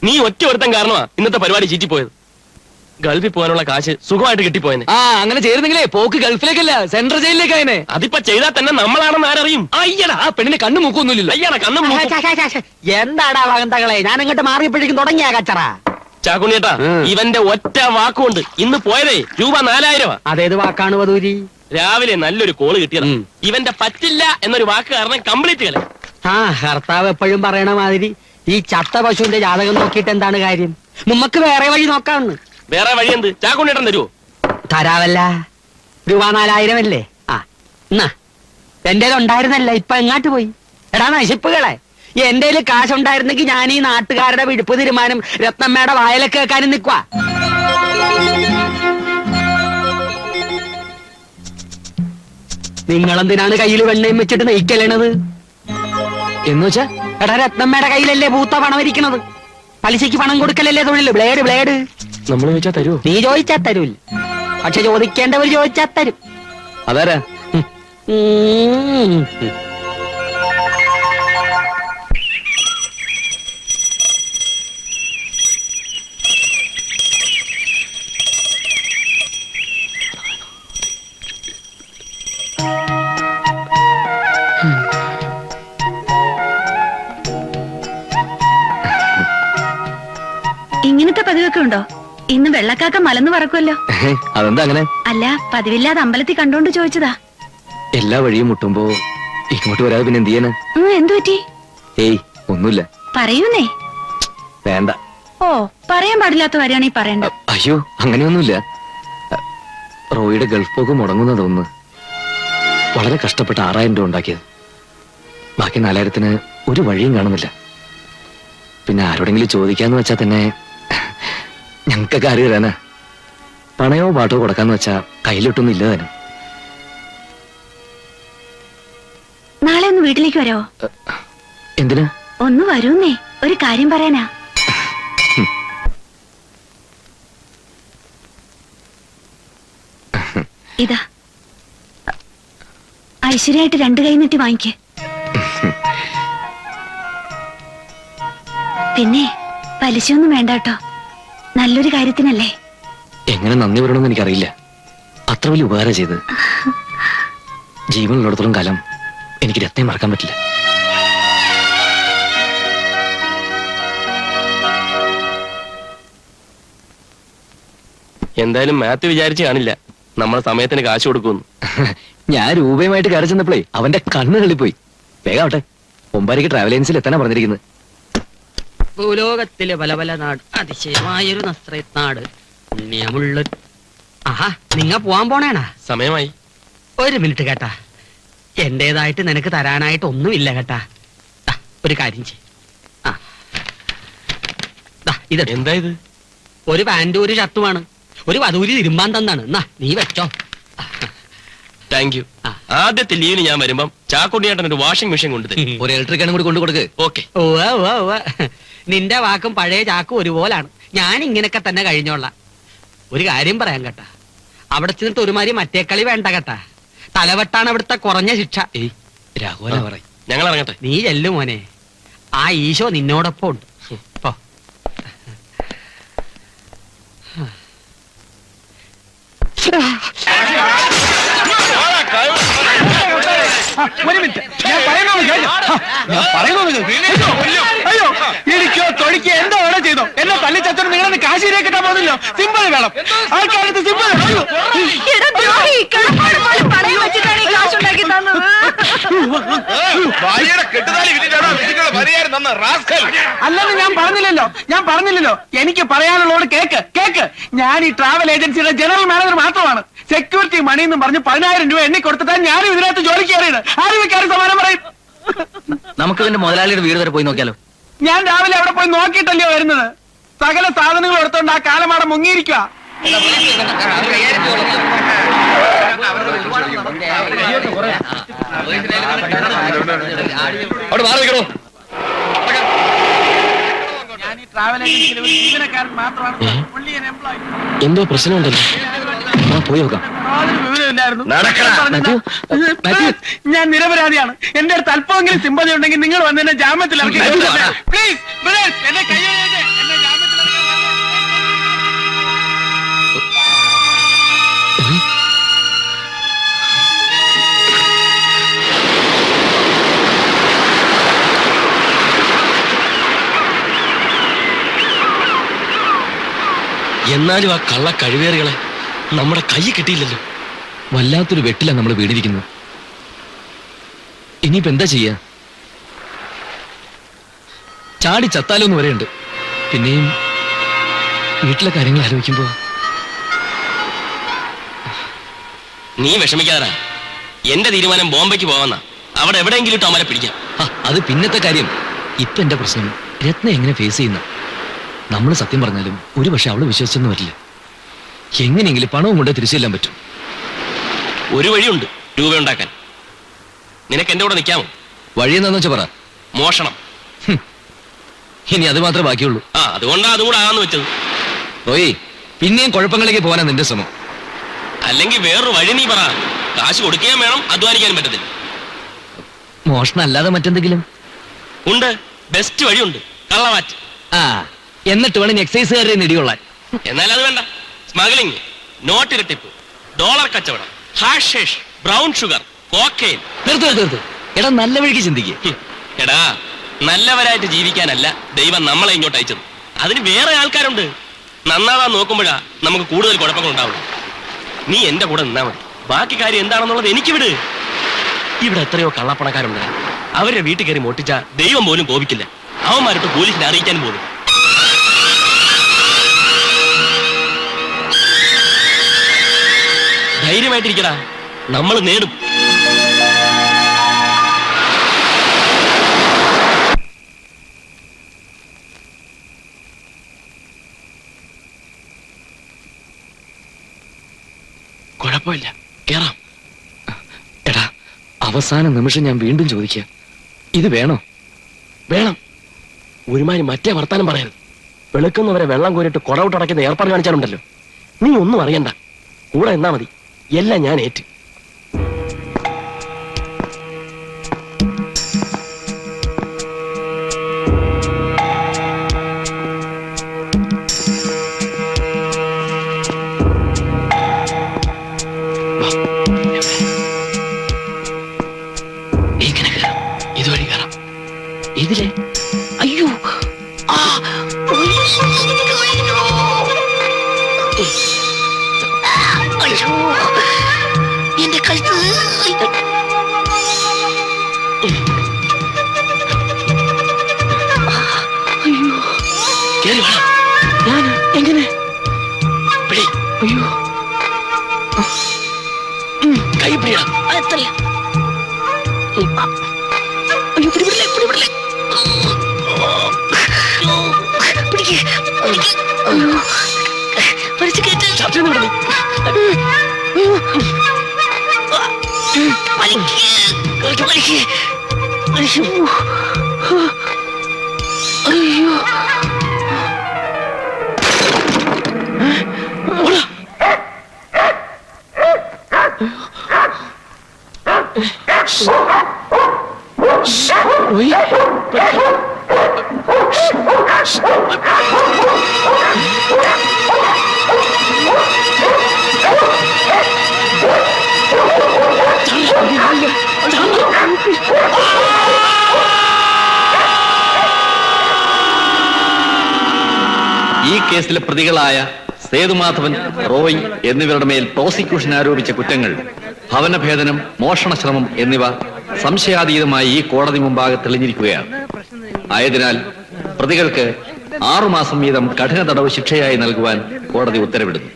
നീ ഒറ്റ ഒരുത്തം കാരണമാ ഇന്നത്തെ പരിപാടി ചീറ്റിപ്പോയത്. ഗൾഫിൽ പോകാനുള്ള കാശ് സുഖമായിട്ട് കിട്ടിപ്പോയെന്നെ. അങ്ങനെ ചേരുന്നെങ്കിലേ പോക്ക് ഗൾഫിലേക്കല്ല, സെൻട്രൽ ജയിലിലേക്കായനെ. അതിപ്പോ ചെയ്താൽ തന്നെ നമ്മളാണെന്ന് ആരറിയും? അയ്യടാ, ആ പെണ്ണിന് കണ്ണു മൂക്കൊന്നുമില്ലല്ലോ. അയ്യാടാ കണ്ണും മൂക്കും. എന്താടാ വകന്തകളെ, ഞാൻ ഇങ്ങോട്ട് മാറിയപ്പോഴേക്കും തുടങ്ങിയ കച്ചറ. ചാക്കുണ്ണിയേട്ടാ, ഇവന്റെ ഒറ്റ വാക്കുകൊണ്ട് ഇന്ന് പോയതേ രൂപ 4000. അതേത് വാക്കാണ് വധൂരി? രാവിലെ നല്ലൊരു കോള് കിട്ടിയത്. ഇവന്റെ പറ്റില്ല എന്നൊരു വാക്ക് കാരണം കംപ്ലീറ്റ് കളെ. ഭർത്താവ് എപ്പോഴും പറയണ മാതിരി ഈ ചത്ത പശുവിന്റെ ജാതകം നോക്കിയിട്ട് എന്താണ് കാര്യം? നമുക്ക് വേറെ വഴി നോക്കാമെന്ന്. വേറെ വഴി എന്ത്? ചാക്കുണ്ണിയേട്ടൻ തരുവോ? തരാവല്ല. രൂപ 4000 അല്ലേ? എന്നാ എന്റെ ഉണ്ടായിരുന്നല്ല, ഇപ്പൊ എങ്ങാട്ട് പോയി? എടാ നശിപ്പുകളെ, എന്റെ കാശുണ്ടായിരുന്നെങ്കിൽ ഞാൻ ഈ നാട്ടുകാരുടെ വിടുപ്പ് തീരുമാനം രത്നമ്മയുടെ വായലൊക്കെ കേൾക്കാനും നിൽക്കുക. നിങ്ങളെന്തിനാണ് കയ്യിൽ വെണ്ണയും വെച്ചിട്ട് നെയ്ക്കലേണത് എന്ന് വെച്ചാ? എടാ, രത്നമ്മയുടെ കയ്യിലല്ലേ പൂത്ത പണം ഇരിക്കണത്. പലിശയ്ക്ക് പണം കൊടുക്കലല്ലേ തൊഴിൽ. ബ്ലേഡ് നമ്മൾ ചോദിച്ചാ തരുവോ? നീ ചോദിച്ചാ തരൂല്ല, പക്ഷെ ചോദിക്കേണ്ടവർ ചോദിച്ചാ തരും. അതാരാ? ഇങ്ങനത്തെ പതിവൊക്കെ ഉണ്ടോ? ഇന്ന് വെള്ളക്കാക്ക മലന്ന് പറക്കുമല്ലോ. അതെന്താ അങ്ങനെ? അല്ല, പതിവില്ലാതെ അമ്പലത്തിൽ കണ്ടോണ്ട് ചോദിച്ചതാ. എല്ലാ വഴിയും മുട്ടുമ്പോ ഇങ്ങോട്ട് വരാതെ പിന്നെ എന്ത് ചെയ്യാന്? എന്തു പറ്റി? ഏയ് ഒന്നുമില്ല. പറയൂന്നേ. വേണ്ട. ഓ, പറയാൻ പാടില്ലാത്ത കാര്യമാണ് ഈ പറയണ്ട. അയ്യോ, അങ്ങനെയൊന്നുമില്ല. റോയിയുടെ ഗൾഫ് പോക്ക് മുടങ്ങുന്നതൊന്ന് വളരെ കഷ്ടപ്പെട്ട് 6000 രൂപ ഉണ്ടാക്കിയത്. ബാക്കി 4000-ന് ഒരു വഴിയും കാണുന്നില്ല. പിന്നെ ആരോടെങ്കിലും ചോദിക്കാന്ന് വെച്ചാ തന്നെ ഞങ്ങൾക്കൊക്കെ ആര് തരാനാ? പണയോ പാട്ടോ കൊടുക്കാന്ന് വെച്ചാ കയ്യിലിട്ടൊന്നും ഇല്ല തന്നെ. നാളെ ഒന്ന് വീട്ടിലേക്ക് വരാവോ? എന്തിനാ? ഒന്ന് വരൂന്നേ, ഒരു കാര്യം പറയാനാ. ഇതാ ഐശ്വര്യമായിട്ട് 2 കൈ നീട്ടി വാങ്ങിക്കേ. പിന്നെ പലിശയൊന്നും വേണ്ട കേട്ടോ, നല്ലൊരു കാര്യത്തിനല്ലേ. എങ്ങനെ നന്ദി പറയണമെന്ന് എനിക്കറിയില്ല. അത്ര വലിയ ഉപകാരം ചെയ്ത്. ജീവനുള്ളിടത്തോളം കാലം എനിക്ക് രത്നം മറക്കാൻ പറ്റില്ല. എന്തായാലും മാത്യു വിചാരിച്ചു കാണില്ല നമ്മൾ സമയത്തിന് കാശ് കൊടുക്കുമെന്ന്. ഞാൻ രൂപയുമായിട്ട് കയറി ചെന്നപ്പോഴേ അവന്റെ കണ്ണ് തള്ളിപ്പോയി. വേഗാവട്ടെ, 9:00 ട്രാവൽ ഏജൻസിൽ എത്താനാ പറഞ്ഞിരിക്കുന്നത്. ഭൂലോകത്തിലെ പല പല നാട്, അതിശയമായൊരു നസ്രത്ത് നാട്, പുണ്യമുള്ള. ആഹാ, നിങ്ങ പോവാൻ പോണേണാ? സമയമായി. ഒരു മിനിറ്റ് കേട്ടാ, എന്റേതായിട്ട് നിനക്ക് തരാനായിട്ട് ഒന്നുമില്ല കേട്ടാ. ഒരു കാര്യം ചെയ്. ഇത് എന്താ ഇത്? ഒരു പാന്റും ഒരു ഷർട്ടുമാണ്. ഒരു വധൂരി തിരുമ്പാൻ തന്നാണ്. എന്നാ നീ വെച്ചോ. Thank you. ആദ്യത്തെ ലീവിന് ഞാൻ വരുമ്പം ചാക്കുണ്ണിയേട്ടൻ ഒരു വാഷിംഗ് മെഷീൻ കൊണ്ടുതരും. ഒരു ഇലക്ട്രിക്കാനും കൂടി കൊണ്ടു കൊടുക്ക്. ഓക്കെ. നിന്റെ വാക്കും പഴയ ചാക്കും ഒരുപോലാണ്. ഞാൻ ഇങ്ങനൊക്കെ തന്നെ കഴിഞ്ഞോളാം. ഒരു കാര്യം പറയാൻ കേട്ടാ, അവിടെ ചെന്നിട്ട് ഒരുമാതിരി മറ്റേ കളി വേണ്ട കേട്ടാ. തലവെട്ടാണ് അവിടുത്തെ കുറഞ്ഞ ശിക്ഷ. രാഘവന പറയും. ഞങ്ങൾ ഇറങ്ങട്ടെ. നീ ചെല്ലു മോനെ, ആ ഈശോ നിന്നോടൊപ്പം ഉണ്ട്. പോ. ഒരു മിനിറ്റ്, ഞാൻ പറയുന്നത് അയ്യോ, ഇടിക്കോ തൊടിക്കോ എന്തോ വേണം ചെയ്തോ. എന്നെ തല്ലിച്ചനും നിങ്ങളെ കാശിയിലേക്ക് കിട്ടാൻ പോകുന്നില്ലോ. സിമ്പിൾ വേണം. ആൾക്കാരുടെ സിമ്പിൾ. അല്ലെന്ന് ഞാൻ പറഞ്ഞില്ലല്ലോ. എനിക്ക് പറയാനുള്ളവരോട് കേക്ക്. ഞാൻ ഈ ട്രാവൽ ഏജൻസിയുടെ ജനറൽ മാനേജർ മാത്രമാണ്. സെക്യൂരിറ്റി മണി എന്ന് പറഞ്ഞ് 10000 രൂപ എണ്ണി കൊടുത്തിട്ടാണ് ഞാനും ഇതിനകത്ത് ജോലിക്ക് കയറിയത്. ആരും വെക്കാരും സമാനം പറയും. നമുക്ക് ഇതിന്റെ മുതലാളിയുടെ വീട് വരെ പോയി നോക്കിയാലോ? ഞാൻ രാവിലെ അവിടെ പോയി നോക്കിയിട്ടല്ലയോ വരുന്നത്. സകല സാധനങ്ങൾ എടുത്തോണ്ട് ആ കാലമാടം മുങ്ങിയിരിക്കുക. ഞാൻ ഈ ട്രാവൽ ഏജൻസിയിലെ ഒരു ജീവനക്കാരൻ മാത്രമാണ്. എന്തോ പ്രശ്നമുണ്ടല്ലോ. പോയി നോക്കാം. ഞാൻ നിരപരാധിയാണ്. എന്റെ അടുത്ത് അല്പമെങ്കിലും സിമ്പതി ഉണ്ടെങ്കിൽ നിങ്ങൾ വന്ന് എന്നെ ജാമ്യത്തിൽ ഇറക്കി. പ്ലീസ്, എന്നെ കൈ എന്നാലും ആ കള്ള കഴിവേറികളെ നമ്മുടെ കൈ കിട്ടിയില്ലല്ലോ. വല്ലാത്തൊരു വെട്ടില നമ്മൾ വീടിരിക്കുന്നത്. ഇനിയിപ്പോ എന്താ ചെയ്യാ? ചാടി ചത്താലോന്ന് വരെയുണ്ട്. പിന്നെയും വീട്ടിലെ കാര്യങ്ങൾ ആലോചിക്കുമ്പോ നീ വിഷമിക്കാതാ. എന്റെ തീരുമാനം ബോംബെക്ക് പോവാന്നാ. അവിടെ എവിടെയെങ്കിലും ഇട്ട് അമരെ പിടിക്കാം. അത് പിന്നത്തെ കാര്യം. ഇപ്പൊ എന്റെ പ്രശ്നം രത്ന എങ്ങനെ ഫേസ് ചെയ്യുന്ന. നമ്മൾ സത്യം പറഞ്ഞാലും ഒരു പക്ഷെ അവള് വിശ്വസിച്ചൊന്നും വരില്ല. എങ്ങനെയെങ്കിലും പണവും കൊണ്ട് തിരിച്ചു ചെല്ലാൻ പറ്റും. ഒരു വഴിയുണ്ട് രൂപ ഉണ്ടാക്കാൻ. നിനക്ക് എന്റെ കൂടെ നിൽക്കാമോ? വഴിയെന്താന്ന് വെച്ചാ പറ. മോഷണം. ഇനി അത് മാത്രമേ ബാക്കിയുള്ളൂ. അതുകൊണ്ടാ അതും കൂടെ ആകാന്ന് വെച്ചത്. റോയി, പിന്നെയും കുഴപ്പങ്ങളിലേക്ക് പോകാനാ നിന്റെ ശ്രമം. അല്ലെങ്കിൽ വേറൊരു വഴി നീ പറ. കാശ് കൊടുക്കുകയും വേണം, അധ്വാനിക്കാനും പറ്റത്തില്ല. മോഷണം അല്ലാതെ മറ്റെന്തെങ്കിലും ഉണ്ട്. ബെസ്റ്റ് വഴിയുണ്ട്, കള്ളവാറ്റ്. എന്നിട്ട് വേണം എക്സൈസുകാരെ നെടികൊള്ളാൻ. എന്നാൽ അത് വേണ്ട. സ്മഗ്ലിംഗ്, നോട്ട് ഇരട്ടിപ്പ്, ഡോളർ കച്ചവടം, ഹാഷിഷ്, ബ്രൗൺ ഷുഗർ, കോക്കൈൻ. നിർത്ത്. എടാ, നല്ല വഴിക്ക് ചിന്തിക്കുക. എടാ, നല്ലവരായിട്ട് ജീവിക്കാനല്ല ദൈവം നമ്മളെ ഇങ്ങോട്ട് അയച്ചത്. അതിന് വേറെ ആൾക്കാരുണ്ട്. നന്നാവാൻ നോക്കുമ്പോഴാ നമുക്ക് കൂടുതൽ കുഴപ്പങ്ങൾ ഉണ്ടാവുള്ളൂ. നീ എന്റെ കൂടെ നിന്നാ മതി. ബാക്കി കാര്യം എന്താണെന്നുള്ളത് എനിക്ക് വിട്. ഇവിടെ എത്രയോ കള്ളപ്പണക്കാരുണ്ട്. അവരുടെ വീട്ടിൽ കയറി മോട്ടിച്ച ദൈവം പോലും കോപിക്കില്ല. അവന്മാരിട്ട് പോലീസിനെ അറിയിക്കാൻ പോലും. ധൈര്യമായിട്ടിരിക്കടാ, നമ്മൾ നേടും. കുഴപ്പമില്ല, കേറാം. എടാ, അവസാന നിമിഷം ഞാൻ വീണ്ടും ചോദിക്കുക, ഇത് വേണോ? വേണം. ഒരുമാതിരി മറ്റേ വർത്താനം പറയരുത്. വെളുക്കുന്നവരെ വെള്ളം കോരിട്ട് കുടവിട്ടടയ്ക്കുന്ന ഏർപ്പാട് കാണിച്ചാലുണ്ടല്ലോ. നീ ഒന്നും അറിയണ്ട, കൂടെ എന്നാ മതി. എല്ലാം ഞാൻ ഏറ്റ്. ഇങ്ങനെ കയറാം, ഇതുവഴി കയറാം. ഇതിലെ അയ്യോ, എന്റെ കഴുത്ത്. കേറി വാ. ഞാൻ എങ്ങനെ പിടി. അയ്യോ, കൈ പിടിയാ. എത്തല്ല. അയ്യോ, പിടിപിടില്ലേ. പഠിച്ചു കേട്ട അയ്യോ, ഈ കേസിലെ പ്രതികളായ സേതുമാധവൻ, റോയ് എന്നിവരുടെ മേൽ പ്രോസിക്യൂഷൻ ആരോപിച്ച കുറ്റങ്ങൾ ഭവനഭേദനം, മോഷണശ്രമം എന്നിവ സംശയാതീതമായി ഈ കോടതി മുമ്പാകെ തെളിഞ്ഞിരിക്കുകയാണ്. ആയതിനാൽ പ്രതികൾക്ക് 6 മാസം വീതം കഠിന തടവ് ശിക്ഷയായി നൽകുവാൻ കോടതി ഉത്തരവിടുന്നു.